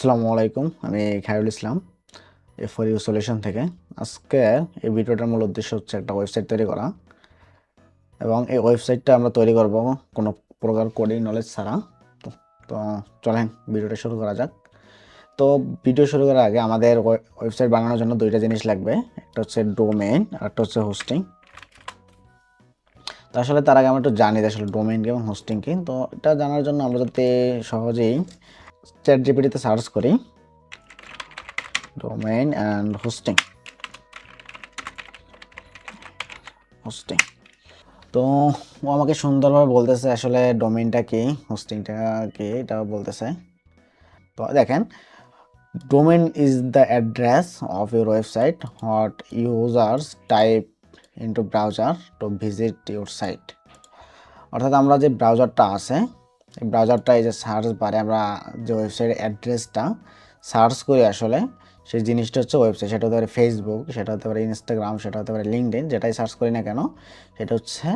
আসসালামু আলাইকুম, আমি Khairul Islam for you solution থেকে। আজকে এই ভিডিওটার মূল উদ্দেশ্য হচ্ছে একটা ওয়েবসাইট তৈরি করা, এবং এই ওয়েবসাইটটা আমরা তৈরি করব কোনো প্রকার কোডিং নলেজ ছাড়া। তো তো চলেন ভিডিওটা শুরু করা যাক। তো ভিডিও শুরু করার আগে আমাদের ওয়েবসাইট বানানোর জন্য দুইটা জিনিস লাগবে, একটা হচ্ছে ডোমেইন আর একটা হচ্ছে হোস্টিং। তো আসলে তার আগে আমরা একটু জানি যে আসলে ডোমেইন কি এবং হোস্টিং কি। তো এটা জানার জন্য আমরা যাতে সহজেই চ্যাট জিপিটিতে সার্চ করি ডোমেইন অ্যান্ড হোস্টিং। তো ও আমাকে সুন্দরভাবে বলতেছে আসলে ডোমেইনটা কি, হোস্টিংটা কি, এটা বলতেছে। তো দেখেন, domain is the address of your website what users type into browser to visit your site. অর্থাৎ আমরা যে ব্রাউজারটা আছে, এই ব্রাউজারটা এই যে সার্চ বারে আমরা যে ওয়েবসাইটের অ্যাড্রেসটা সার্চ করি, আসলে সেই জিনিসটা হচ্ছে ওয়েবসাইট। সেটা হতে পারে ফেসবুক, সেটা হতে পারে ইনস্টাগ্রাম, সেটা হতে পারে লিঙ্কডইন, যেটাই সার্চ করি না কেন সেটা হচ্ছে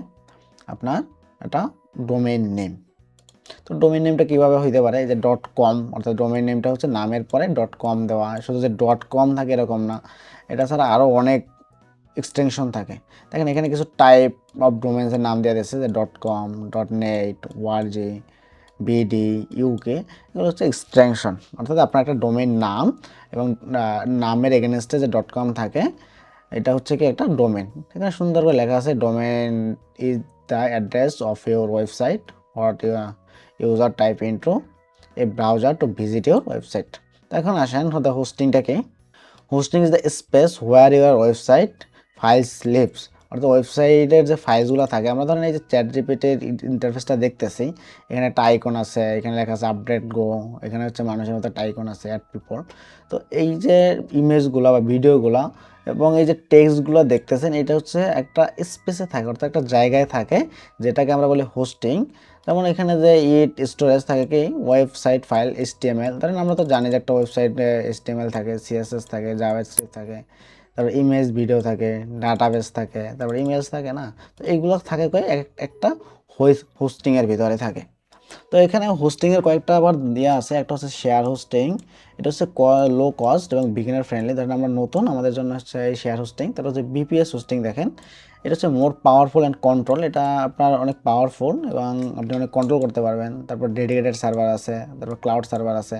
আপনার একটা ডোমেইন নেম। তো ডোমেইন নেমটা কীভাবে হইতে পারে, এই যে ডট কম, অর্থাৎ ডোমেইন নেমটা হচ্ছে নামের পরে ডট কম দেওয়া। শুধু যে ডট কম থাকে এরকম না, এটা ছাড়া আরও অনেক এক্সটেনশন থাকে। দেখেন এখানে কিছু টাইপ অফ ডোমেন্সের নাম দেওয়া দিয়েছে, যে ডট কম, ডট নেট, ওয়ার্জি, বিডি, ইউকে, এগুলো হচ্ছে এক্সটেনশন। অর্থাৎ আপনার একটা ডোমেইন নাম এবং নামের এগেনস্টে যে ডট কম থাকে, এটা হচ্ছে কি একটা ডোমেন। এখানে সুন্দর করে লেখা আছে domain is the address of your website what user type into a browser to visit your website. তো এখন আসেন হতে হোস্টিংটা কি। Hosting is the space where your website files lives. অর্থাৎ ওয়েবসাইটের যে ফাইলসগুলো থাকে, আমরা ধরেন এই যে চ্যাট জিপিটির ইন্টারফেসটা দেখতেছি, এখানে একটা আইকন আছে, এখানে লেখা আছে আপডেট গো, এখানে হচ্ছে মানুষের মতো একটা আইকন আছে অ্যাড পিপল। তো এই যে ইমেজগুলো বা ভিডিওগুলো এবং এই যে টেক্সটগুলো দেখতেছেন, এটা হচ্ছে একটা স্পেসে থাকে, অর্থাৎ একটা জায়গায় থাকে, যেটাকে আমরা বলি হোস্টিং। যেমন এখানে যে স্টোরেজ থাকে কি ওয়েবসাইট ফাইল HTML, ধরেন আমরা তো জানি যে একটা ওয়েবসাইটে HTML থাকে, CSS থাকে, জাভাস্ক্রিপ্ট থাকে, তারপর ইমেজ ভিডিও থাকে, ডাটাবেস থাকে, তারপর ইমেজ থাকে না। তো এইগুলো থাকে কই একটা হোস্টিংয়ের ভিতরে থাকে। তো এখানে হোস্টিংয়ের কয়েকটা আবার দেওয়া আছে, একটা হচ্ছে শেয়ার হোস্টিং, এটা হচ্ছে লো কস্ট এবং বিগিনার ফ্রেন্ডলি। ধরেন আমরা নতুন, আমাদের জন্য হচ্ছে এই শেয়ার হোস্টিং। তারপর হচ্ছে বিপিএস হোস্টিং, দেখেন এটা হচ্ছে মোর পাওয়ারফুল অ্যান্ড কন্ট্রোল, এটা আপনার অনেক পাওয়ারফুল এবং আপনি অনেক কন্ট্রোল করতে পারবেন। তারপর ডেডিকেটেড সার্ভার আছে, তারপর ক্লাউড সার্ভার আছে,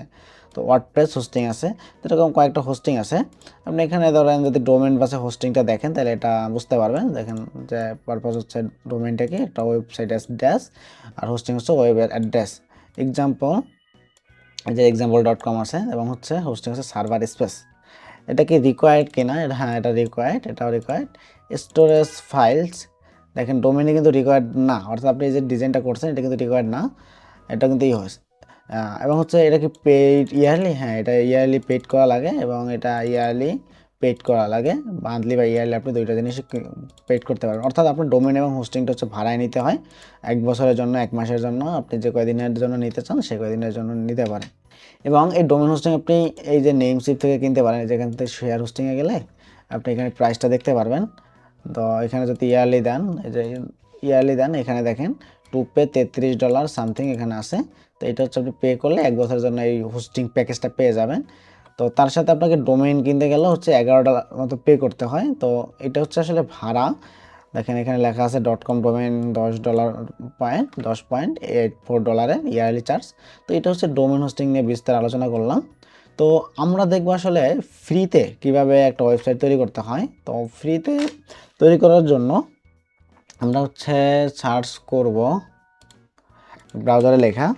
তো ওয়ার্ডপ্রেস হোস্টিং আছে। তো এরকম কয়েকটা হোস্টিং আছে। আপনি এখানে ধরেন যদি ডোমেন বাসে হোস্টিংটা দেখেন তাহলে এটা বুঝতে পারবেন। দেখেন যে পারপাস হচ্ছে ডোমেনটা কি, একটা ওয়েবসাইট অ্যাড্রেস, আর হোস্টিং হচ্ছে ওয়েব অ্যাড্রেস। এক্সাম্পল, এই যে example.com আছে, এবং হচ্ছে হোস্টিং হচ্ছে সার্ভার স্পেস। এটা কি রিকোয়ার্ড কিনা, হ্যাঁ এটা রিকোয়ার্ড, এটাও রিকোয়ার্ড। স্টোরেজ ফাইলস, দেখেন ডোমেনে কিন্তু রিকোয়ার্ড না, অর্থাৎ আপনি যে ডিজাইনটা করছেন এটা কিন্তু রিকোয়ার্ড না, এটা কিন্তু হয়েছে। এবং হচ্ছে এটা কি পেইড ইয়ারলি, হ্যাঁ এটা ইয়ারলি পেইড করা লাগে, এবং এটা ইয়ারলি পেইড করা লাগে। মান্থলি বা ইয়ারলি আপনি দুইটা জিনিস পেইড করতে পারবেন। অর্থাৎ আপনার ডোমেন এবং হোস্টিংটা হচ্ছে ভাড়ায় নিতে হয়, 1 বছরের জন্য, 1 মাসের জন্য, আপনি যে কয়দিনের জন্য নিতে চান সে কয়দিনের জন্য নিতে পারেন। এবং এই ডোমেন হোস্টিং আপনি এই যে নেমশিপ থেকে কিনতে পারেন, যেখান থেকে শেয়ার হোস্টিংয়ে গেলে আপনি এখানে প্রাইসটা দেখতে পারবেন। তো এখানে যদি ইয়ারলি দেন, এই যে ইয়ারলি দেন, এখানে দেখেন টু পে $33 সামথিং এখানে আছে। তো এটা হচ্ছে আপনি পে করলে 1 বছরের জন্য এই হোস্টিং প্যাকেজটা পেয়ে যাবেন। তো তার সাথে আপনাকে ডোমেইন কিনতে গেলে হচ্ছে $11 মতো পে করতে হয়। তো এটা হচ্ছে আসলে ভাড়া। দেখেন এখানে লেখা আছে .com ডোমেইন $10.84 ইয়ারলি চার্জ। তো এটা হচ্ছে ডোমেইন হোস্টিং নিয়ে বিস্তার আলোচনা করলাম। তো আমরা দেখবো আসলে ফ্রিতে কিভাবে একটা ওয়েবসাইট তৈরি করতে হয়। তো ফ্রিতে তৈরি করার জন্য আমরা হচ্ছে সার্চ করব ব্রাউজারে লেখা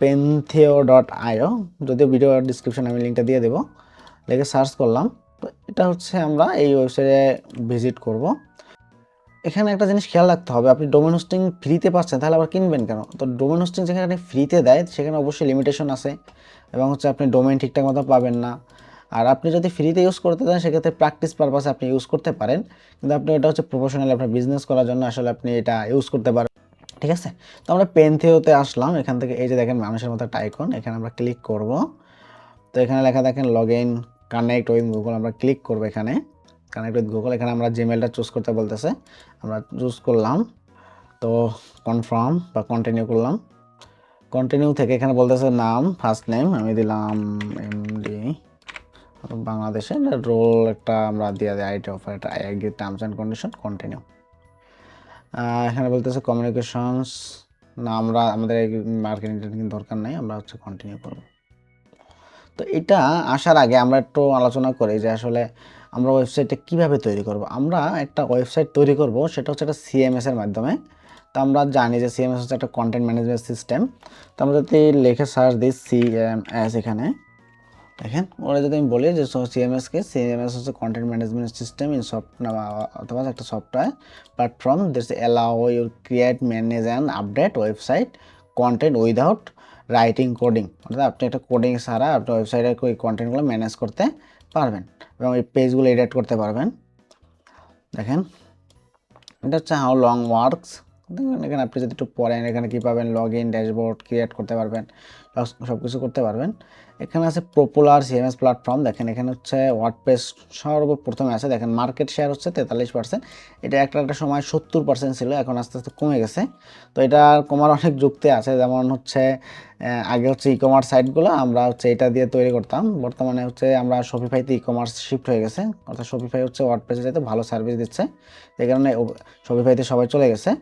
pentheo.io, যদিও ভিডিও ডিসক্রিপশনে আমি লিঙ্কটা দিয়ে দেবো। লিখে সার্চ করলাম, তো এটা হচ্ছে আমরা এই ওয়েবসাইটে ভিজিট করব। এখানে একটা জিনিস খেয়াল রাখতে হবে, আপনি ডোমেন হোস্টিং ফ্রিতে পাচ্ছেন তাহলে আবার কিনবেন কেন? তো ডোমেন হোস্টিং যেখানে ফ্রিতে দেয় সেখানে অবশ্যই লিমিটেশন আছে, এবং হচ্ছে আপনি ডোমেন ঠিকঠাক মতো পাবেন না। আর আপনি যদি ফ্রিতে ইউজ করতে চান সেক্ষেত্রে প্র্যাকটিস পারপাসে আপনি ইউজ করতে পারেন, কিন্তু আপনি এটা হচ্ছে প্রফেশনালি আপনার বিজনেস করার জন্য আসলে আপনি এটা ইউজ করতে পারেন। ঠিক আছে, তো আমরা পেনথিওতে আসলাম। এখান থেকে এই যে দেখেন মানুষের মতো একটা আইকন, এখানে আমরা ক্লিক করব। তো এখানে লেখা দেখেন log in connect with Google, আমরা ক্লিক করব এখানে কানেক্ট উইথ গুগল। এখানে আমরা জিমেলটা চুজ করতে বলতেছে, আমরা চুজ করলাম। তো কনফার্ম বা কন্টিনিউ করলাম। কন্টিনিউ থেকে এখানে বলতেছে নাম, ফার্স্ট নেম আমি দিলাম এমডি বাংলাদেশের, রোল একটা আমরা দিয়ে দিই আইটি অফার, এটা agri terms and condition, continue. এখানে বলতেছে কমিউনিকেশনস না, আমরা আমাদের মার্কেটিং দরকার নাই, আমরা হচ্ছে কন্টিনিউ করব। তো এটা আসার আগে আমরা একটু আলোচনা করি যে আসলে আমরা ওয়েবসাইটটা কিভাবে তৈরি করব। আমরা একটা ওয়েবসাইট তৈরি করব, সেটা হচ্ছে একটা সিএমএস এর মাধ্যমে। তো আমরা জানি যে সিএমএস হচ্ছে একটা কন্টেন্ট ম্যানেজমেন্ট সিস্টেম। তো আমরা যদি লিখে সার্চ দিই সিএমএস, এখানে দেখেন ওরা যদি আমি বলি যে সিএমএস হচ্ছে কন্টেন্ট ম্যানেজমেন্ট সিস্টেম ইন অথবা একটা software platform that's allow you create, manage and update website content without writing coding. অর্থাৎ আপনি একটা কোডিং ছাড়া আপনি ওয়েবসাইটের ওই কন্টেন্টগুলো ম্যানেজ করতে পারবেন এবং এই পেজগুলো এডিট করতে পারবেন। দেখেন এটা হচ্ছে হাউ লং ওয়ার্কস। এখানে আপনি যদি একটু পড়েন, এখানে কী পাবেন, লগ ইন, ড্যাশবোর্ড ক্রিয়েট করতে পারবেন, সব কিছু করতে পারবেন। এখানে আছে পপুলার সিএমএস প্ল্যাটফর্ম। দেখেন এখানে হচ্ছে ওয়ার্ডপ্রেস সর্বপ্রথমে আছে। দেখেন মার্কেট শেয়ার হচ্ছে 43%। এটা একটা সময় 70% ছিল, এখন আস্তে আস্তে কমে গেছে। তো এটা কমার অনেক যুক্তি আছে, যেমন হচ্ছে আগে হচ্ছে ই কমার্স সাইটগুলো আমরা হচ্ছে এটা দিয়ে তৈরি করতাম, বর্তমানে হচ্ছে আমরা শপিফাইতে ই কমার্স শিফট হয়ে গেছে, অর্থাৎ শপিফাই হচ্ছে ওয়ার্ডপ্রেসের চাইতে ভালো সার্ভিস দিচ্ছে, এই কারণে শপিফাইতে সবাই চলে গেছে।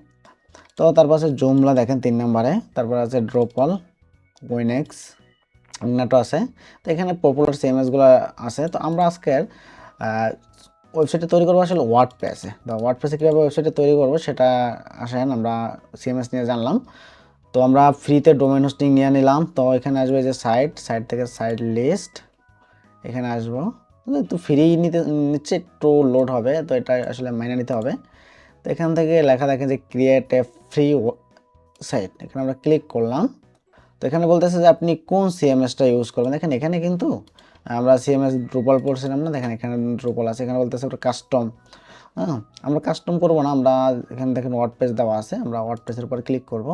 তো তারপর আছে জুমলা, দেখেন 3 নম্বরে। তারপর আছে ড্রপল, উইনেক্স, ইগনাটো আছে। তো এখানে পপুলার সিএমএসগুলো আছে। তো আমরা আজকের ওয়েবসাইটে তৈরি করবো আসলে ওয়ার্ডপ্রেসে। তো ওয়ার্ডপ্রেসে কীভাবে ওয়েবসাইটে তৈরি করবো সেটা আসেন আমরা সিএমএস নিয়ে জানলাম। তো আমরা ফ্রিতে ডোমেন হোস্টিং নিয়ে নিলাম। তো এখানে আসবে যে সাইট থেকে সাইট লিস্ট, এখানে আসবো। তো ফ্রি নিচ্ছে, একটু লোড হবে, তো এটা আসলে মাইনে নিতে হবে। তো এখান থেকে লেখা দেখেন যে ক্রিয়েট এ ফ্রি সাইট, এখানে আমরা ক্লিক করলাম। তো এখানে বলতেছে যে আপনি কোন সিএমএসটা ইউজ করবেন। দেখেন এখানে কিন্তু আমরা সিএমএস ড্রুপল পড়ছিলাম না, দেখেন এখানে ড্রুপল আছে, এখানে বলতেছে একটা কাস্টম। হ্যাঁ, আমরা কাস্টম করবো না, আমরা এখানে দেখেন ওয়ার্ডপ্রেস দেওয়া আছে, আমরা ওয়ার্ডপ্রেসের উপর ক্লিক করব।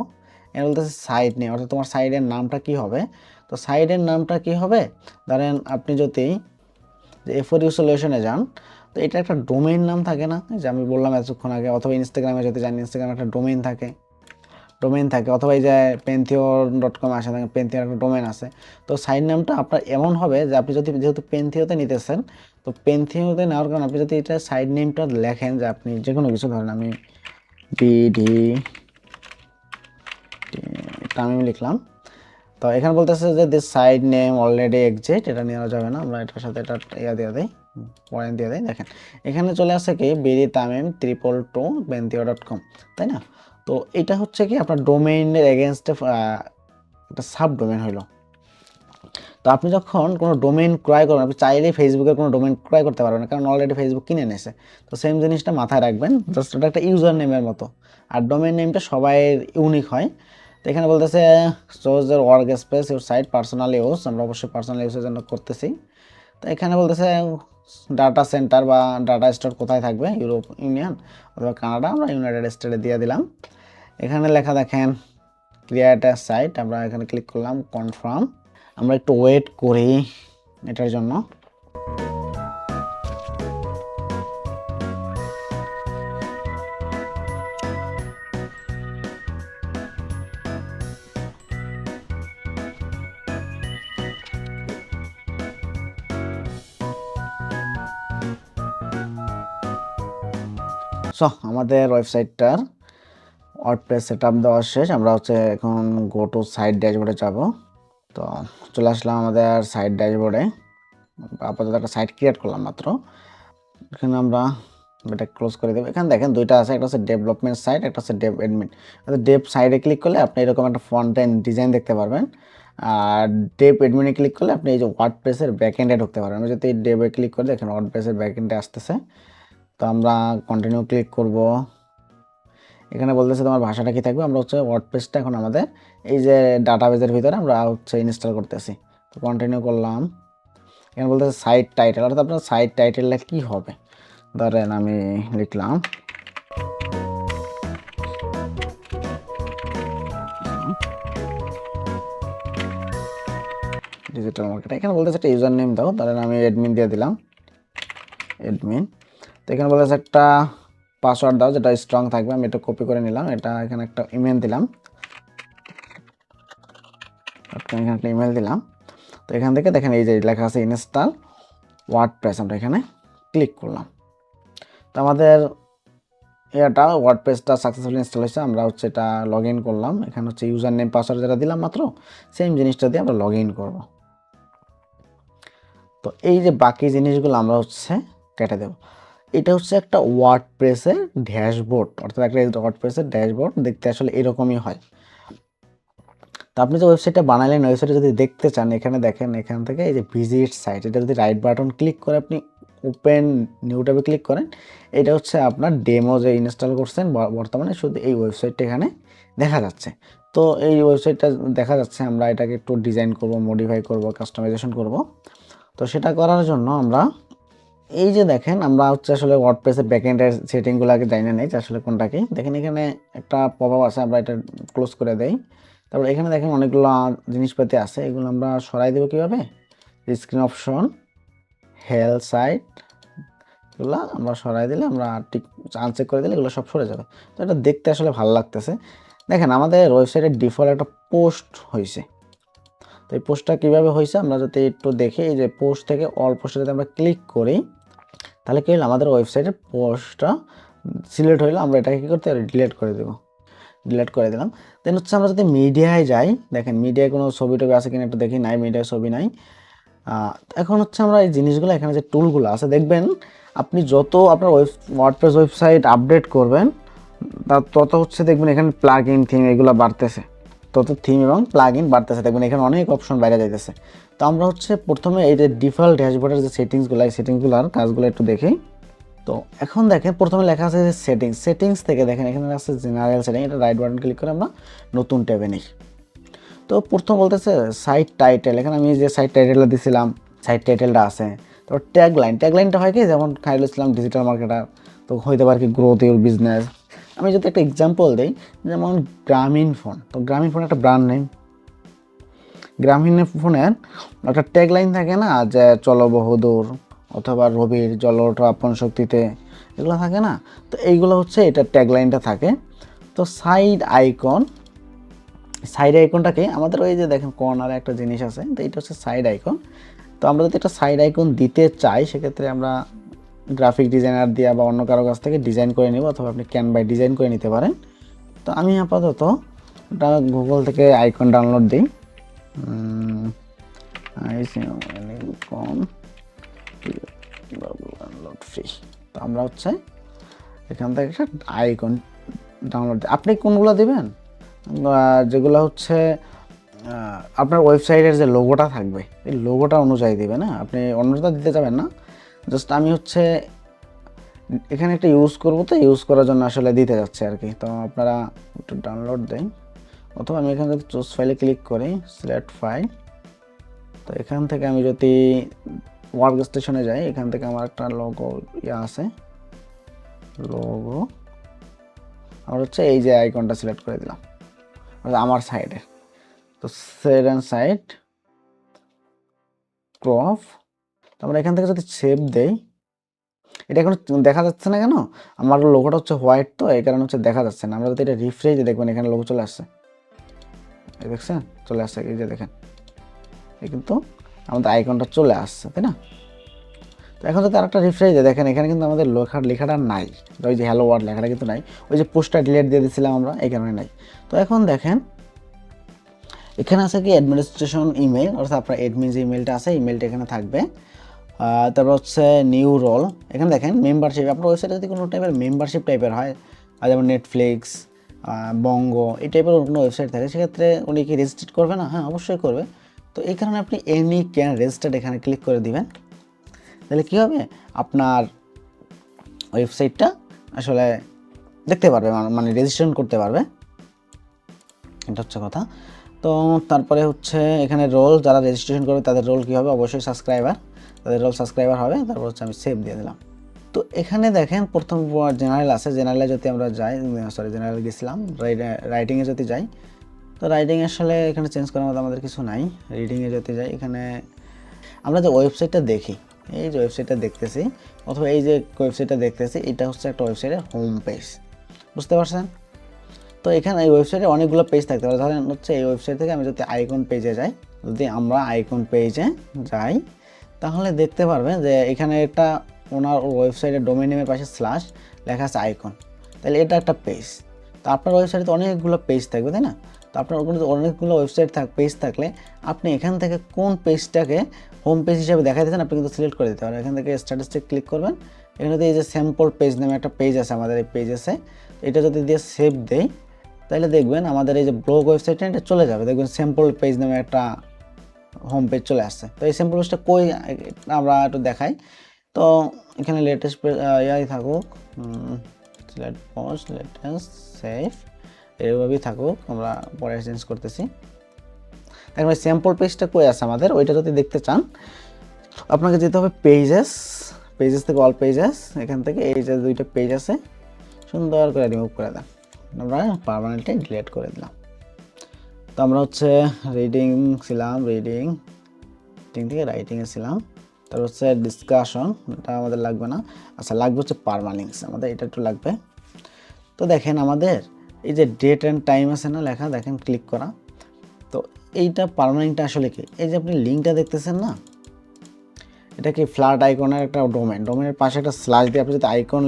এখানে বলতেছে সাইট নেম, অর্থাৎ তোমার সাইটের নামটা কি হবে। তো সাইটের নামটা কি হবে, ধরেন আপনি যদি যে এফওরিউ সলিউশনে যান, তো এটা একটা ডোমেইন নাম থাকে না, যে আমি বললাম এতক্ষণ আগে, অথবা ইনস্টাগ্রামে যদি যান, ইনস্টাগ্রামে একটা ডোমেইন থাকে, অথবা এই যে পেন্থিও.com আসে, পেন্থিওর একটা ডোমেন আছে। তো সাইট নামটা আপনার এমন হবে যে আপনি যদি, যেহেতু পেন্থিওতে নিতেছেন, তো পেন্থিওতে নেওয়ার কারণে আপনি যদি এটা সাইড নেমটা লেখেন, যে আপনি যে কোনো কিছু ধরেন, আমি বিডি তামিম লিখলাম। তো এখানে বলতেছে যে this side name already exist, এটা নেওয়া যাবে না, আমরা এটার সাথে এটা দিয়ে দিই, পয়েন্ট দিয়ে দিই। দেখেন এখানে চলে আসছে কি বিডি তামিম 222 পেন্থিও.com, তাই না। তো এটা হচ্ছে কি আপনার ডোমেইনের এগেনস্টে একটা সাব ডোমেইন হইলো। তো আপনি যখন কোনো ডোমেইন ক্রয় করবেন, আপনি চাইলেই ফেসবুকের কোনো ডোমেইন ক্রয় করতে পারবেন না, কারণ অলরেডি ফেসবুক কিনে নিয়েছে। তো সেম জিনিসটা মাথায় রাখবেন, জাস্ট ওটা একটা ইউজার নেমের মতো, আর ডোমেইন নেমটা সবাই ইউনিক হয়। তো এখানে বলতেছে choose your workspace your site personal use, আমরা অবশ্যই পার্সোনাল ইউজের জন্য করতেছি। তো এখানে বলতেছে ডাটা সেন্টার বা ডাটা স্টোর কোথায় থাকবে, ইউরোপ ইউনিয়ন অথবা কানাডা, আমরা ইউনাইটেড স্টেটে দিয়ে দিলাম। এখানে লেখা দেখেন ক্রিয়েট এ সাইট, আমরা এখানে ক্লিক করলাম কনফার্ম। আমরা একটু ওয়েট করি এটার জন্য। সো আমাদের ওয়েবসাইটটার ওয়ার্ডপ্রেস সেটআপ দেওয়া শেষ। আমরা হচ্ছে এখন গো টু সাইট ড্যাশবোর্ডে যাব। তো চলে আসলাম আমাদের সাইট ড্যাশবোর্ডে, আপাতত একটা সাইট ক্রিয়েট করলাম মাত্র। এখানে আমরা এটা ক্লোজ করে দেবো। এখানে দেখেন দুইটা আছে, একটা হচ্ছে ডেভেলপমেন্ট সাইট, একটা হচ্ছে ডেভ অ্যাডমিন। ডেভ সাইডে ক্লিক করলে আপনি এরকম একটা ফ্রন্ট এন্ড ডিজাইন দেখতে পারবেন, আর ডেভ অ্যাডমিনে ক্লিক করলে আপনি এই যে ওয়ার্ডপ্রেসের ব্যাকএন্ডে ঢুকতে পারবেন। আমি যদি ডেভে ক্লিক করি, দেখেন ওয়ার্ডপ্রেসের ব্যাকএন্ডে আসতেছে। তো আমরা কন্টিনিউ ক্লিক করব। এখানে বলতেছে তোমার ভাষাটা কি থাকবে, আমরা হচ্ছে ওয়ার্ডপ্রেসটা এখন আমাদের এই যে ডাটাবেজের ভিতরে আমরা হচ্ছে ইনস্টল করতেছি। তো কন্টিনিউ করলাম। এখানে বলতেছে সাইট টাইটেল, অর্থাৎ আপনার সাইট টাইটেলটা কী হবে, ধরেন আমি লিখলাম ডিজিটাল মার্কেট। এখানে বলতেছে একটা ইউজার নেম দাও, ধরেন আমি অ্যাডমিন দিয়ে দিলাম, অ্যাডমিন। তো এখানে বলতেছে একটা পাসওয়ার্ড দাও যেটা স্ট্রং থাকবে, আমি এটা কপি করে নিলাম, এটা এখানে একটা ইমেল দিলাম। তো এখানে একটা ইমেল দিলাম। তো এখান থেকে দেখেন এই যে লেখা আছে ইনস্টল ওয়ার্ডপ্রেস, আমরা এখানে ক্লিক করলাম। তো আমাদের এটা ওয়ার্ডপ্রেসটা সাকসেসফুলি ইনস্টল হয়েছে। আমরা হচ্ছে এটা লগ ইন করলাম। এখানে হচ্ছে ইউজার নেম পাসওয়ার্ড যেটা দিলাম মাত্র, সেম জিনিসটা দিয়ে আমরা লগ ইন করবো। তো এই যে বাকি জিনিসগুলো আমরা হচ্ছে কেটে দেব। এটা হচ্ছে একটা ওয়ার্ডপ্রেসের ড্যাশবোর্ড, অর্থাৎ একটা ওয়ার্ডপ্রেসের ড্যাশবোর্ড দেখতে আসলে এরকমই হয়। তো আপনি যে ওয়েবসাইটটা বানালেন, ওয়েবসাইটে যদি দেখতে চান, এখানে দেখেন, এখান থেকে এই যে ভিজিট সাইট, এটা যদি রাইট বাটন ক্লিক করে আপনি ওপেন নিউ ট্যাবে ক্লিক করেন, এটা হচ্ছে আপনার ডেমো যে ইনস্টল করছেন বর্তমানে, শুধু এই ওয়েবসাইটটা এখানে দেখা যাচ্ছে। তো এই ওয়েবসাইটটা দেখা যাচ্ছে, আমরা এটাকে একটু ডিজাইন করব, মডিফাই করব, কাস্টমাইজেশন করব। তো সেটা করার জন্য আমরা এই যে দেখেন, আমরা হচ্ছে আসলে ওয়ার্ডপ্রেসের ব্যাকএন্ডের সেটিংগুলো আগে জানি নেই যে আসলে কোনটা কি। দেখেন এখানে একটা পপআপ আছে, আমরা এটা ক্লোজ করে দেই। তারপর এখানে দেখেন অনেকগুলো জিনিসপাতি আছে, এগুলো আমরা সরাই দেবো কীভাবে, স্ক্রিন অপশন, হেল্প সাইট, এগুলো আমরা সরাই দিলে, আমরা ঠিক আনচেক করে দিলে এগুলো সব সরে যাবে। তো এটা দেখতে আসলে ভালো লাগতেছে। দেখেন আমাদের ওয়েবসাইটের ডিফল্ট একটা পোস্ট হয়েছে। তো এই পোস্টটা কীভাবে হয়েছে আমরা যদি একটু দেখি, এই যে পোস্ট থেকে অল পোস্টে যদি আমরা ক্লিক করি, তাহলে কী হলো, আমাদের ওয়েবসাইটের পোস্টটা সিলেক্ট হইলো। আমরা এটাকে কী করতে পারি, ডিলিট করে দেবো। ডিলিট করে দিলাম। দেন হচ্ছে আমরা যদি মিডিয়ায় যাই, দেখেন মিডিয়ায় কোনো ছবি টবি আছে কিনা একটু দেখি, নাই, মিডিয়ায় ছবি নাই। এখন হচ্ছে আমরা এই জিনিসগুলো, এখানে যে টুলগুলো আছে দেখবেন, আপনি যত আপনার ওয়ার্ডপ্রেস ওয়েবসাইট আপডেট করবেন, তত হচ্ছে দেখবেন এখানে প্লাগ ইন থিম এগুলো বাড়তেছে, তত থিম এবং প্লাগ ইন বাড়তেছে, দেখবেন এখানে অনেক অপশন বাইরে যাইতেছে। তো আমরা হচ্ছে প্রথমে এই যে ডিফল্ট ড্যাশবোর্ডের যে সেটিংসগুলো, এই সেটিংসগুলোর কাজগুলো একটু দেখি। তো এখন দেখেন প্রথমে লেখা আছে যে সেটিংস থেকে দেখেন এখানে আছে জেনারেল সেটিং, এটা রাইট বাটন ক্লিক করে আমরা নতুন ট্যাবে নিই। তো প্রথম বলতেছে সাইট টাইটেল, এখানে আমি যে সাইট টাইটেলটা দিছিলাম, সাইট টাইটেলটা আছে। তারপর ট্যাগলাইনটা হয় কি, যেমন খাইরুল ইসলাম ডিজিটাল মার্কেটার, তো হইতে পারে কি গ্রোথ ইউর বিজনেস। আমি যদি একটা এক্সাম্পল দিই, যেমন গ্রামীণ ফোন, তো গ্রামীণ ফোন একটা ব্র্যান্ড নেম। গ্রামীণ ফোনের একটা ট্যাগলাইন থাকে না, যে চলো বহুদূর, অথবা রবির জল ওঠো আপন শক্তিতে, এগুলো থাকে না। তো এইগুলো হচ্ছে এটা ট্যাগলাইনটা থাকে। তো সাইড আইকনটাকে আমাদের ওই যে দেখেন কর্নারে একটা জিনিস আছে, তো এটা হচ্ছে সাইড আইকন। তো আমরা যদি একটা সাইড আইকন দিতে চাই, সেক্ষেত্রে আমরা গ্রাফিক ডিজাইনার দিয়ে বা অন্য কারো কাছ থেকে ডিজাইন করে নিব, অথবা আপনি ক্যানভায় ডিজাইন করে নিতে পারেন। তো আমি আপাতত ওটা গুগল থেকে আইকন ডাউনলোড দিই, ডাউনলোড ফ্রি। তো আমরা হচ্ছে এখান থেকে একটা আইকন ডাউনলোড, আপনি কোনগুলো দেবেন, যেগুলো হচ্ছে আপনার ওয়েবসাইটের যে লোগোটা থাকবে, এই লোগোটা অনুযায়ী দেবে না, আপনি অন্যটা দিতে যাবেন না। জাস্ট আমি হচ্ছে এখানে একটা ইউজ করবো, তো ইউজ করার জন্য আসলে দিতে যাচ্ছে আর কি। তো আপনারা একটু ডাউনলোড দেন, অথবা আমি এখানে যদি চুজ ফাইলে ক্লিক করি, সিলেক্ট ফাইল, তো এখান থেকে আমি যদি ওয়ার্ক স্টেশনে যাই, এখান থেকে আমার একটা লোগো আছে, লোগো আমার হচ্ছে এই যে আইকনটা সিলেক্ট করে দিলাম আমার সাইডে। তো সেট অ্যান্ড সাইড ক্রপ, তো আমরা এখান থেকে যদি সেভ দেই, এটা এখন দেখা যাচ্ছে না কেন, আমার লোগোটা হচ্ছে হোয়াইট, তো এই কারণে হচ্ছে দেখা যাচ্ছে না। আমরা যদি এটা রিফ্রেশ দিয়ে দেখবেন, এখানে লোগো চলে আসছে, এই দেখছেন চলে আসছে, এই যে দেখেন, এই কিন্তু আমাদের আইকনটা চলে আসছে, তাই না। তো এখন যদি আরেকটা রিফ্রেশ দিয়ে দেখেন, এখানে কিন্তু আমাদের লেখাটা নাই, ওই যে হ্যালো ওয়ার্ল্ড লেখাটা কিন্তু নাই, ওই যে পোস্টটা ডিলিট দিয়ে দিয়েছিলাম আমরা, এই কারণে নাই। তো এখন দেখেন এখানে আছে কি অ্যাডমিনিস্ট্রেশন ইমেল, অর্থাৎ আপনার অ্যাডমিন যে ইমেলটা আছে, ইমেলটা এখানে থাকবে। তারপর হচ্ছে নিউ রোল, এখানে দেখেন মেম্বারশিপ, আপনার ওয়েবসাইটে যদি কোনো টাইপের মেম্বারশিপ টাইপের হয়, যেমন নেটফ্লিক্স, বঙ্গ, এই টাইপের কোনো ওয়েবসাইট থাকে, সেক্ষেত্রে উনি কি রেজিস্ট্রেট করবে না? হ্যাঁ, অবশ্যই করবে। তো এই কারণে আপনি এনি ক্যান রেজিস্টার্ড এখানে ক্লিক করে দিবেন। তাহলে কী হবে, আপনার ওয়েবসাইটটা আসলে দেখতে পারবে, মানে রেজিস্ট্রেশন করতে পারবে, এটা হচ্ছে কথা। তো তারপরে হচ্ছে এখানে রোল, যারা রেজিস্ট্রেশন করবে তাদের রোল কী হবে, অবশ্যই সাবস্ক্রাইবার, তাদের রোল সাবস্ক্রাইবার হবে। তারপর হচ্ছে আমি সেভ দিয়ে দিলাম। তো এখানে দেখেন প্রথম জেনারেল আছে, জেনারেলে যদি আমরা যাই, জেনারেল গেছিলাম, রাইটিংয়ে যদি যাই, তো রাইটিং আসলে এখানে চেঞ্জ করার মতো আমাদের কিছু নাই। রিডিংয়ে যদি যাই, এখানে আমরা যে ওয়েবসাইটটা দেখি, এই যে ওয়েবসাইটটা দেখতেছি, অথবা এই যে ওয়েবসাইটটা দেখতেছি, এটা হচ্ছে একটা ওয়েবসাইটের হোম পেজ, বুঝতে পারছেন। তো তো এখানে এই ওয়েবসাইটে অনেকগুলো পেজ থাকতে পারে। ধরেন হচ্ছে এই ওয়েবসাইট থেকে আমি যদি আইকন পেজে যাই, যদি আমরা আইকন পেজে যাই তাহলে দেখতে পারবেন যে এখানে একটা ওনার ওয়েবসাইটের ডোমেইন নেমের পাশে স্ল্যাশ লেখা আছে আইকন, তাহলে এটা একটা পেজ। তো আপনার ওয়েবসাইটে তো অনেকগুলো পেজ থাকবে, তাই না? তো আপনার অনেকগুলো ওয়েবসাইট পেজ থাকলে আপনি এখান থেকে কোন পেজটাকে হোম পেজ হিসেবে দেখা দিচ্ছেন আপনি কিন্তু সিলেক্ট করে দিতে পারেন। এখান থেকে স্ট্যাটিস্টিক ক্লিক করবেন, এখানে এই যে স্যাম্পল পেজ নামে একটা পেজ আছে আমাদের এই পেজ আছে, এটা যদি দিয়ে সেভ দেই তাহলে দেখবেন আমাদের এই যে ব্লগ ওয়েবসাইটে এটা চলে যাবে, দেখবেন স্যাম্পল পেজ নামে একটা হোম পেজ চলে আসছে। তো এই স্যাম্পল পেজটা কই আমরা একটু দেখাই। তো এখানে লেটেস্ট ইয়াই থাকুক, সিলেক্ট পোস্ট লেটেস্ট সেভ এইভাবেই থাকুক, আমরা পরে চেঞ্জ করতেছি। এখন স্যাম্পল পেজটা কই আছে আমাদের, ওইটা যদি দেখতে চান আপনাকে যেতে হবে পেজেস থেকে অল পেজেস, এখান থেকে এই যে দুইটা পেজ আছে সুন্দর করে রিমুভ করে দেন, আমরা পার্মানেন্টলি ডিলিট করে দিলাম। তো আমরা হচ্ছে রিডিং ছিলাম, রিডিং থেকে রাইটিংয়ে ছিলাম, তারপর হচ্ছে ডিসকাশন, এটা আমাদের লাগবে না। আচ্ছা লাগবে হচ্ছে পারমালিঙ্কস, আমাদের এটা একটু লাগবে। তো দেখেন আমাদের এই যে ডেট অ্যান্ড টাইম আছে না লেখা, দেখেন ক্লিক করা। তো এইটা পারমালিঙ্কটা আসলে কি, এই যে আপনি লিঙ্কটা দেখতেছেন না, এটা কি ফ্ল্যাট আইকনের একটা ডোমেনের পাশে একটা স্ল্যাশ দিয়ে আপনি যদি আইকন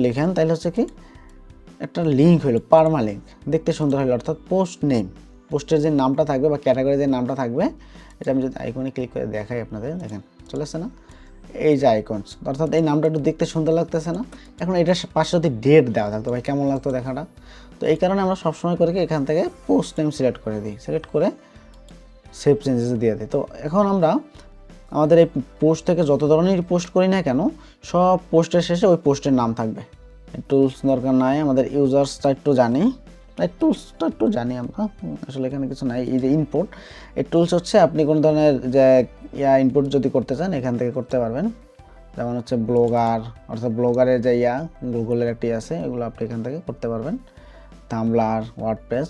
লেখেন তাহলে হচ্ছে কি একটা লিঙ্ক হলো পারমালিঙ্ক, দেখতে সুন্দর হলো, অর্থাৎ পোস্ট নেম, পোস্টের যে নামটা থাকবে বা ক্যাটাগরির যে নামটা থাকবে, এটা আমি যদি আইকনে ক্লিক করে দেখাই আপনাদের, দেখেন চলে আসছে না এই যে আইকনস, অর্থাৎ এই নামটা একটু দেখতে সুন্দর লাগতেছে না। এখন এটার পাশে যদি ডেট দেওয়া থাকতো ভাই কেমন লাগতো দেখাটা। তো এই কারণে আমরা সবসময় করে কি এখান থেকে পোস্ট নেম সিলেক্ট করে দিই, সিলেক্ট করে সেভ চেঞ্জেস দিয়ে দিই। তো এখন আমরা আমাদের এই পোস্ট থেকে যত ধরনের পোস্ট করি না কেন সব পোস্টের শেষে ওই পোস্টের নাম থাকবে। টুলস দরকার নাই, আমাদের ইউজার্সটা একটু জানি, টুলসটা একটু জানি আমরা, আসলে এখানে কিছু নাই। এই যে ইনপুট, এই টুলস হচ্ছে আপনি কোন ধরনের যে ইনপুট যদি করতে চান এখান থেকে করতে পারবেন, যেমন হচ্ছে ব্লগার, অর্থাৎ ব্লগারের যে গুগলের একটি আছে, এগুলো আপনি এখান থেকে করতে পারবেন। থাম্বলার, ওয়ার্ডপ্রেস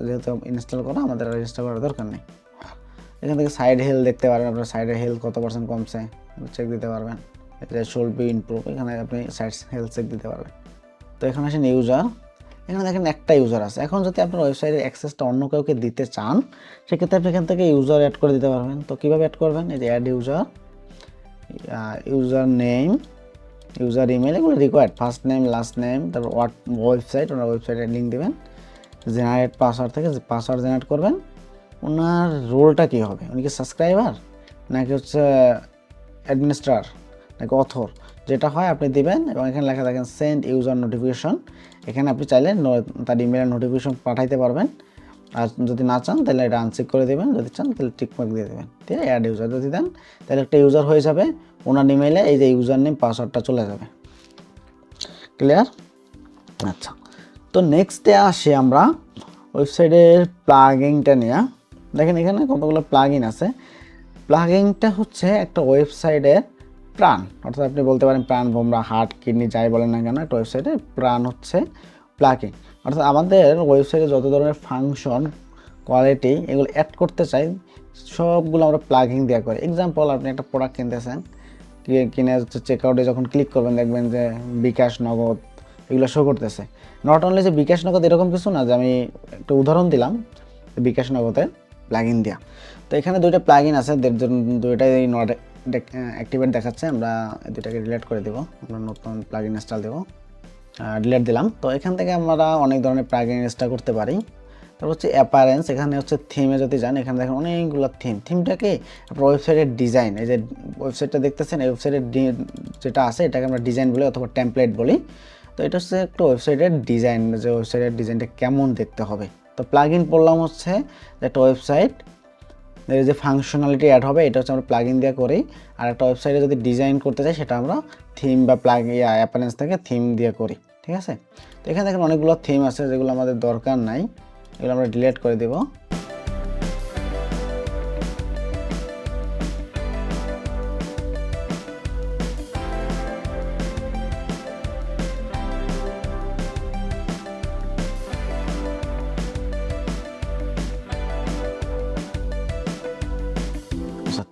যেহেতু ইনস্টল করা, আমাদের আর ইনস্টল করার দরকার নেই। এখান থেকে সাইড হেল দেখতে পারবেন, আপনার সাইডের হেল কত % কমছে চেক দিতে পারবেন। এটা শুড বি ইমপ্রুভ, এখানে আপনি সাইড হেল চেক দিতে পারবেন। তো এখানে আসেন ইউজার, এখানে দেখেন একটা ইউজার আছে। এখন যদি আপনার ওয়েবসাইটের অ্যাক্সেসটা অন্য কাউকে দিতে চান সেক্ষেত্রে আপনি এখান থেকে ইউজার অ্যাড করে দিতে পারবেন। তো কীভাবে অ্যাড করবেন, এই যে add user name, user email, এগুলো required, first name last name, তারপর ওয়েবসাইট, ওনার ওয়েবসাইটের লিঙ্ক দেবেন, জেনারেট পাসওয়ার্ড থেকে পাসওয়ার্ড জেনারেট করবেন। ওনার রোলটা কী হবে, উনি কি সাবস্ক্রাইবার নাকি হচ্ছে অ্যাডমিনিস্ট্রেটর নাকি অথর, যেটা হয় আপনি দিবেন। এবং এখানে লেখা দেখেন সেন্ড ইউজার নোটিফিকেশন, এখানে আপনি চাইলে তার ইমেলের নোটিফিকেশন পাঠাইতে পারবেন, আর যদি না চান তাহলে এটা আনচেক করে দেবেন, যদি চান তাহলে টিকমার্ক দিয়ে দেবেন। ঠিক আছে, অ্যাড ইউজার যদি দেন তাহলে একটা ইউজার হয়ে যাবে, ওনার ইমেলে এই যে ইউজার নেম পাসওয়ার্ডটা চলে যাবে। ক্লিয়ার? আচ্ছা, তো নেক্সটে আসি আমরা ওয়েবসাইটের প্লাগিংটা নিয়ে। দেখেন এখানে কতগুলো প্লাগইন আছে। প্লাগইনটা হচ্ছে একটা ওয়েবসাইটের প্রাণ, অর্থাৎ আপনি বলতে পারেন প্রাণ ভোমরা, হার্ট, কিডনি যাই বলেন না কেন, একটা ওয়েবসাইটের প্রাণ হচ্ছে প্লাগইন। অর্থাৎ আমাদের ওয়েবসাইটে যত ধরনের ফাংশন, কোয়ালিটি এগুলো অ্যাড করতে চাই সবগুলো আমরা প্লাগইন দেওয়া করি। এক্সাম্পল, আপনি একটা প্রোডাক্ট কিনতেছেন, কিনে হচ্ছে চেকআউটে যখন ক্লিক করবেন দেখবেন যে বিকাশ, নগদ এগুলো শো করতেছে। নট অনলি যে বিকাশ, নগদ এরকম কিছু না, যে আমি একটা উদাহরণ দিলাম বিকাশ নগদের প্লাগইন দেওয়া। তো এখানে দুইটা প্লাগইন আছে, দুইটাই নট অ্যাক্টিভেট দেখাচ্ছে, আমরা দুইটাকে ডিলিট করে দেবো, আমরা নতুন প্লাগইন ইনস্টল দেবো, ডিলিট দিলাম। তো এখান থেকে আমরা অনেক ধরনের প্লাগইন ইনস্টল করতে পারি। তারপর হচ্ছে অ্যাপারেন্স, এখানে হচ্ছে থিমে যদি যান এখানে দেখেন অনেকগুলো থিমটাকে আপনার ওয়েবসাইটের ডিজাইন, এই যে ওয়েবসাইটটা দেখতেছেন এই ওয়েবসাইটের যেটা আছে এটাকে আমরা ডিজাইন বলি অথবা টেমপ্লেট বলি। তো এটা হচ্ছে একটা ওয়েবসাইটের ডিজাইন, যে ওয়েবসাইটের ডিজাইনটা কেমন দেখতে হবে। তো প্লাগইন পড়লাম হচ্ছে একটা ওয়েবসাইট যে ফাংশনালিটি অ্যাড হবে, এটা হচ্ছে আমরা প্লাগইন দিয়ে করি। আর একটা ওয়েবসাইটে যদি ডিজাইন করতে চাই সেটা আমরা থিম বা অ্যাপারেন্স থেকে থিম দিয়ে করি। ঠিক আছে, তো এখানে দেখেন অনেকগুলো থিম আছে যেগুলো আমাদের দরকার নাই, এগুলো আমরা ডিলিট করে দেব।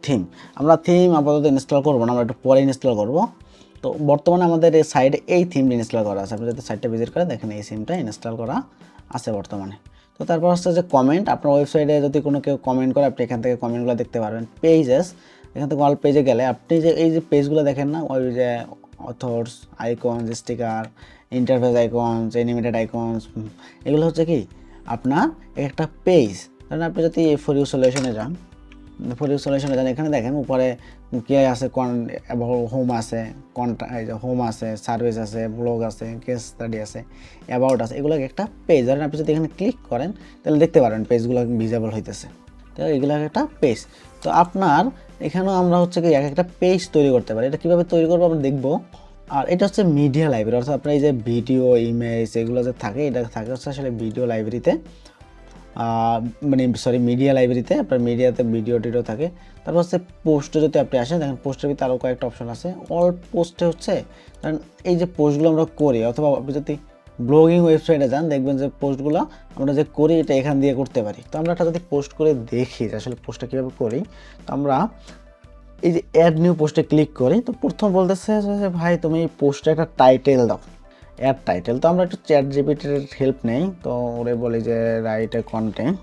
থিম আমরা আপাতত ইনস্টল করবো না, আমরা একটু পরে ইনস্টল করবো। তো বর্তমানে আমাদের এই সাইডে এই থিমটা ইনস্টল করা আছে। আপনি যদি সাইটটা ভিজিট করেন দেখেন এই থিমটা ইনস্টল করা আছে বর্তমানে। তো তারপর হচ্ছে যে কমেন্ট, আপনার ওয়েবসাইটে যদি কোনো কেউ কমেন্ট করে আপনি এখান থেকে কমেন্টগুলো দেখতে পারবেন। পেজেস, এখান থেকে অল পেজে গেলে আপনি যে এই যে পেজগুলো দেখেন না, ওই যে authors, icons, sticker, interface icons, animated icons, এগুলো হচ্ছে কি আপনার একটা পেজ। কারণ আপনি যদি ফর ইউ সলিউশনে যান, এখানে দেখেন উপরে কে আছে, হোম আছে, হোম আছে, সার্ভিস আছে, ব্লগ আছে, কেস স্টাডি আছে, অ্যাবাউট আছে, এগুলো একটা পেজ। ধরেন আপনি যদি এখানে ক্লিক করেন তাহলে দেখতে পারেন পেজগুলো ভিজিবল হইতেছে। তো এগুলো একটা পেজ। তো আপনার এখানেও আমরা হচ্ছে কি একটা পেজ তৈরি করতে পারি। এটা কীভাবে তৈরি করবো আমরা দেখবো। আর এটা হচ্ছে মিডিয়া লাইব্রেরি, অর্থাৎ আপনার এই যে ভিডিও, ইমেজ এগুলো যে থাকে, এটা থাকে হচ্ছে আসলে ভিডিও লাইব্রেরিতে, মানে সরি মিডিয়া লাইব্রেরিতে। আপনার মিডিয়াতে ভিডিও টিডিও থাকে। তারপর হচ্ছে পোস্টে যদি আপনি আসেন, দেখেন পোস্টের ভিতরে আরও কয়েকটা অপশন আছে। অল পোস্টে হচ্ছে কারণ এই যে পোস্টগুলো আমরা করি, অথবা আপনি যদি ব্লগিং ওয়েবসাইটে যান দেখবেন যে পোস্টগুলো আমরা যে করি এটা এখান দিয়ে করতে পারি। তো আমরা একটা যদি পোস্ট করে দেখি যে আসলে পোস্টটা কীভাবে করি, তো আমরা এই যে অ্যাড নিউ পোস্টে ক্লিক করি। তো প্রথম বলতেছে যে ভাই তুমি এই পোস্টে একটা টাইটেল দাও, অ্যাড টাইটেল। তো আমরা একটু চ্যাট জিপিটির হেল্প নেই, তো ওরে বলি যে রাইট এ কন্টেন্ট।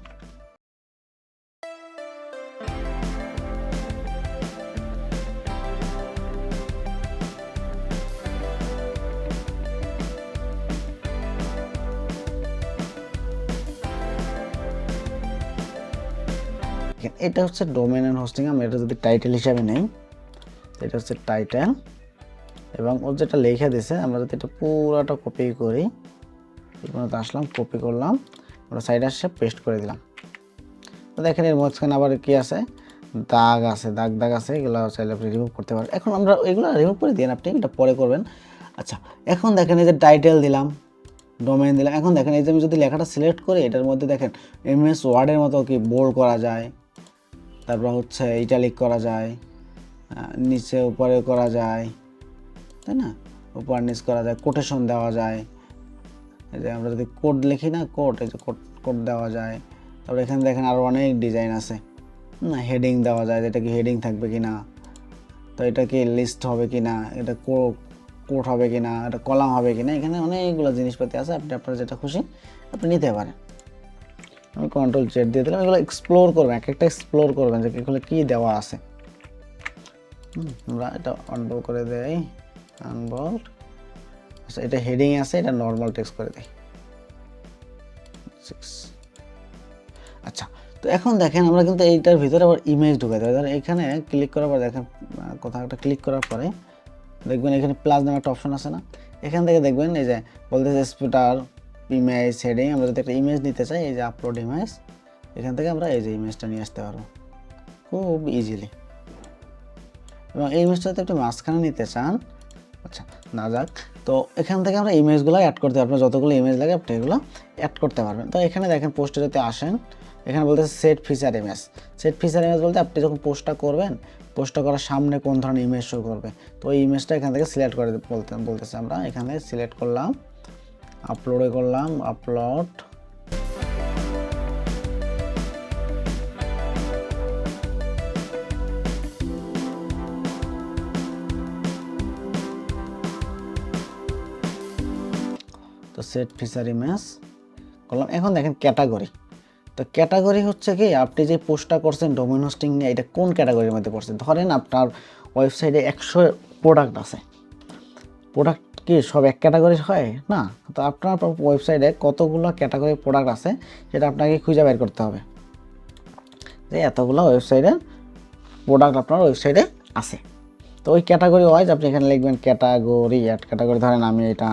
এটা হচ্ছে ডোমেন এন্ড হোস্টিং। আমরা এটা যদি টাইটেল হিসাবে নেই, এটা হচ্ছে টাইটেল, এবং ওর যেটা লেখা দিয়েছে আমরা যদি এটা পুরোটা কপি করি, এখানে আসলাম, কপি করলাম, আমরা সাইডে আসে পেস্ট করে দিলাম। তো দেখেন এর মাঝখানে আবার কি আছে, দাগ আছে, দাগ আছে, এগুলো চাইলে আপনি রিমুভ করতে পারেন। এখন আমরা এগুলো রিমুভ করে দিন, আপনি এটা পরে করবেন। আচ্ছা, এখন দেখেন এই যে টাইটেল দিলাম, ডোমেইন দিলাম। এখন দেখেন এই যে আমি যদি লেখাটা সিলেক্ট করি, এটার মধ্যে দেখেন এমএস ওয়ার্ডের মতো কি বোল্ড করা যায়, তারপর হচ্ছে ইটালিক করা যায়, নিচে উপরে করা যায়, তাই না, উপর নিচ করা যায়, কোটেশন দেওয়া যায়। এই যে আমরা যদি কোড লিখি না, কোড, এই যে কোড দেওয়া যায়। তারপর এখানে দেখেন আরও অনেক ডিজাইন আছে, হেডিং দেওয়া যায়, এটা কি হেডিং থাকবে কি না, তো এটা কি লিস্ট হবে কি না, এটা কোড হবে কি না, এটা কলাম হবে কি না, এখানে অনেকগুলো জিনিসপাতি আছে। আপনি আপনার যেটা খুশি আপনি নিতে পারেন। আমি কন্ট্রোল জেড দিয়ে দিলাম। এগুলো এক্সপ্লোর করবেন, এক একটা এক্সপ্লোর করবেন যে এগুলো কী দেওয়া আছে। আমরা এটা আনবোল্ড করে দেই, আনবোল্ড। আচ্ছা, এটা হেডিং আছে, এটা নর্মাল টেক্সট করে দেই 6। আচ্ছা, তো এখন দেখেন আমরা কিন্তু এইটার ভিতরে আবার ইমেজ ঢুকাতে হবে। ধরেন এখানে ক্লিক করার পর দেখেন কোথাও একটা ক্লিক করার পরে দেখবেন এখানে প্লাস নামে একটা অপশন আছে না, এখান থেকে দেখবেন এই যে বলতেছে স্পুটার ইমেজ হেডিং। আমরা যদি একটা ইমেজ নিতে চাই, এই যে আপলোড ইমেজ, এখান থেকে আমরা এই যে ইমেজটা নিয়ে আসতে পারবো খুব ইজিলি। এবং এই ইমেজটা যদি আপনি মাঝখানে নিতে চান, আচ্ছা না যাক, তো এখান থেকে আমরা ইমেজগুলো অ্যাড করতে পারবো, যতগুলো ইমেজ লাগে আপনি এগুলো অ্যাড করতে পারবেন। তো এখানে দেখেন পোস্টে যদি আসেন, এখানে বলতেছে set feature image. Set feature image বলতে আপনি যখন পোস্টটা করবেন, পোস্টটা করার সামনে কোন ধরনের ইমেজ শো করবে, তো এই ইমেজটা এখান থেকে সিলেক্ট করে বলতেছে। আমরা এখানে সিলেক্ট করলাম, আপলোডে করলাম, আপলোড। তো সেট ফিচার ইমেজ করলাম। এখন দেখেন ক্যাটাগরি। তো ক্যাটাগরি হচ্ছে কি আপনি যে পোস্টটা করছেন ডোমেইন হোস্টিং নিয়ে, এটা কোন ক্যাটাগরির মধ্যে পড়ছে। ধরেন আপনার ওয়েবসাইটে 100 প্রোডাক্ট আছে, প্রোডাক্ট কি সব এক ক্যাটাগরির হয় না। তো আপনার ওয়েবসাইটে কতগুলো ক্যাটাগরি প্রোডাক্ট আছে সেটা আপনাকে খুঁজে বের করতে হবে, যে এতগুলো ওয়েবসাইটের প্রোডাক্ট আপনার ওয়েবসাইটে আছে। তো ওই ক্যাটাগরি ওয়াইজ আপনি এখানে লিখবেন ক্যাটাগরি, অ্যাড ক্যাটাগরি। ধরেন আমি এটা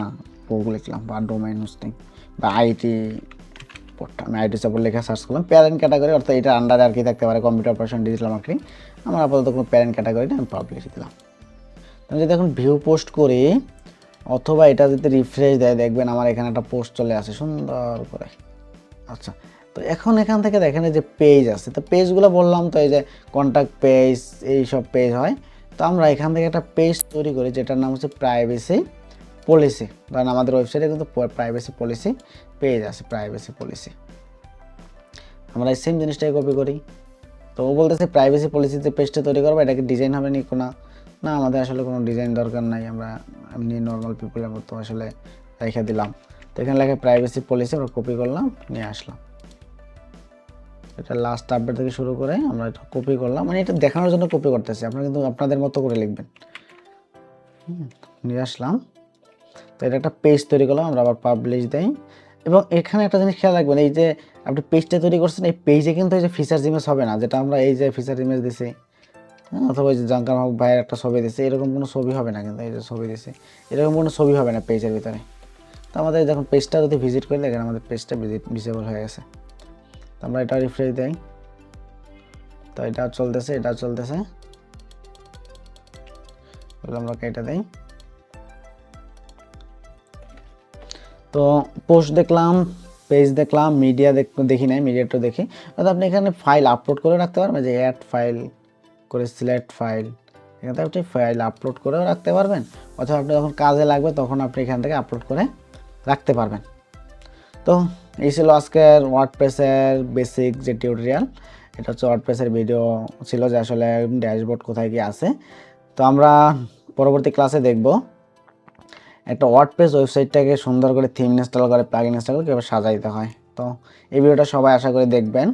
গুগল লিখলাম, বা ডোমেইন হোস্টিং, বা আইটি, আমি আইটি সাপোর্ট লেখা সার্চ করলাম। প্যারেন্ট ক্যাটাগরি অর্থাৎ এটা আন্ডারে আর কি থাকতে পারে, কম্পিউটার অপারেশন, ডিজিটাল মার্কেটিং। আমার আপাতত কোনো প্যারেন্ট ক্যাটাগরি না, আমি পাবলিশ দিলাম। আমি যদি এখন ভিউ পোস্ট করি, অথবা এটা যদি রিফ্রেশ দেয়, দেখবেন আমার এখানে একটা পোস্ট চলে আসে সুন্দর করে। আচ্ছা, তো এখন এখান থেকে দেখেন যে পেজ আছে। তো পেজগুলো বললাম তো এই যে কন্ট্যাক্ট পেজ, এইসব পেজ হয়। তো আমরা এখান থেকে একটা পেজ তৈরি করি যেটার নাম হচ্ছে প্রাইভেসি পলিসি। কারণ আমাদের ওয়েবসাইটে কিন্তু প্রাইভেসি পলিসি পেজ আছে, প্রাইভেসি পলিসি। আমরা এই সেম জিনিসটাই কপি করি। তো ও বলতেছে প্রাইভেসি পলিসিতে পেজটা তৈরি করবো, এটাকে ডিজাইন হবে নি কোনো, না আমাদের আসলে কোনো ডিজাইন দরকার নাই, আমরা এমনি নর্মাল পিপলের মতো আসলে রেখে দিলাম। তো এখানে লেখা প্রাইভেসি পলিসি আমরা কপি করলাম, নিয়ে আসলাম। এটা লাস্ট আপডেট থেকে শুরু করে আমরা এটা কপি করলাম, মানে এটা দেখানোর জন্য কপি করতেছি, আপনারা কিন্তু আপনাদের মতো করে লিখবেন। নিয়ে আসলাম। তো এটা একটা পেজ তৈরি করলাম, আমরা আবার পাবলিশ দেই। এবং এখানে একটা জিনিস খেয়াল রাখবেন, এই যে আপনি পেজটা তৈরি করছেন, এই পেজে কিন্তু এই যে ফিচার্স ইমেজ হবে না, যেটা আমরা এই যে ফিচার ইমেজ দিছি, অথবা এই যে জাঙ্কার হক ভাইয়ের একটা ছবি দিছে, এরকম কোনো ছবি হবে না, কিন্তু এই যে ছবি দিছে এরকম কোনো ছবি হবে না পেজের ভিতরে। তো আমাদের যখন পেজটা যদি ভিজিট করি, দেখেন আমাদের পেজটা ভিজিবল হয়ে গেছে। তো আমরা এটা রিফ্রেশ দেই, তো এটা চলতেছে, এটা চলতেছে, আমরা এটা দেই। তো পোস্ট দেখলাম, পেজ দেখলাম, মিডিয়া দেখি নাই, মিডিয়াটা দেখি। অর্থাৎ আপনি এখানে ফাইল আপলোড করে রাখতে পারবেন, যে অ্যাড ফাইল করে সিলেক্ট ফাইল, এখান থেকে আপনি ফাইল আপলোড করেও রাখতে পারবেন, অথবা আপনি যখন কাজে লাগবে তখন আপনি এখান থেকে আপলোড করে রাখতে পারবেন। তো এই ছিল আজকের ওয়ার্ডপ্রেসের বেসিক যে টিউটোরিয়াল। এটা হচ্ছে ওয়ার্ডপ্রেসের ভিডিও ছিল, যে আসলে ড্যাশবোর্ড কোথায় কি আছে। তো আমরা পরবর্তী ক্লাসে দেখব একটা ওয়ার্ডপ্রেস ওয়েবসাইটটাকে সুন্দর করে থিম ইনস্টল করে, প্লাগইন ইনস্টল করে কীভাবে সাজাইতে হয়। তো এই ভিডিওটা সবাই আশা করি দেখবেন।